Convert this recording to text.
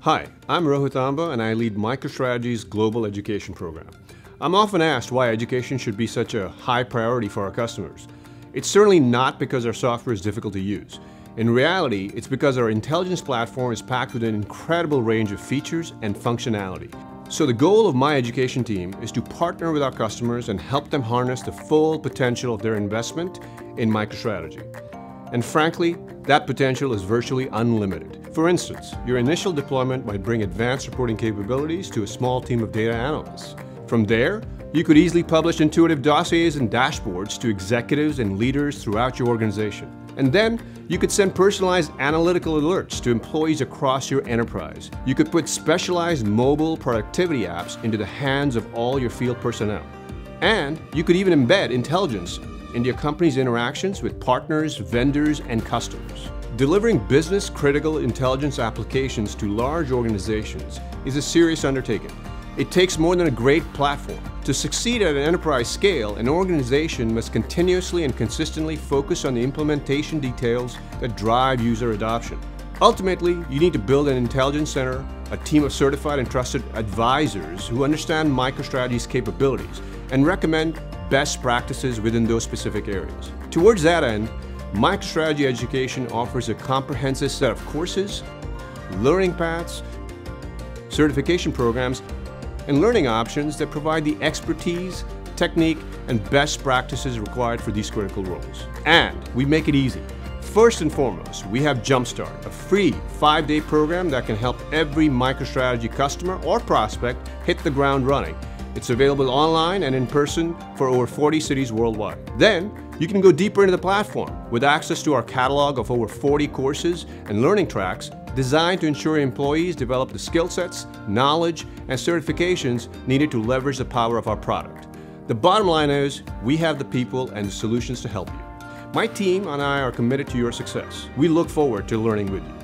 Hi, I'm Rohit Amba and I lead MicroStrategy's global education program. I'm often asked why education should be such a high priority for our customers. It's certainly not because our software is difficult to use. In reality, it's because our intelligence platform is packed with an incredible range of features and functionality. So the goal of my education team is to partner with our customers and help them harness the full potential of their investment in MicroStrategy. And frankly, that potential is virtually unlimited. For instance, your initial deployment might bring advanced reporting capabilities to a small team of data analysts. From there, you could easily publish intuitive dossiers and dashboards to executives and leaders throughout your organization. And then, you could send personalized analytical alerts to employees across your enterprise. You could put specialized mobile productivity apps into the hands of all your field personnel. And you could even embed intelligence into your company's interactions with partners, vendors, and customers. Delivering business-critical intelligence applications to large organizations is a serious undertaking. It takes more than a great platform. To succeed at an enterprise scale, an organization must continuously and consistently focus on the implementation details that drive user adoption. Ultimately, you need to build an intelligence center, a team of certified and trusted advisors who understand MicroStrategy's capabilities and recommend best practices within those specific areas. Towards that end, MicroStrategy Education offers a comprehensive set of courses, learning paths, certification programs, and learning options that provide the expertise, technique, and best practices required for these critical roles. And we make it easy. First and foremost, we have Jumpstart, a free 5-day program that can help every MicroStrategy customer or prospect hit the ground running. It's available online and in person for over 40 cities worldwide. Then, you can go deeper into the platform with access to our catalog of over 40 courses and learning tracks designed to ensure employees develop the skill sets, knowledge, and certifications needed to leverage the power of our product. The bottom line is, we have the people and the solutions to help you. My team and I are committed to your success. We look forward to learning with you.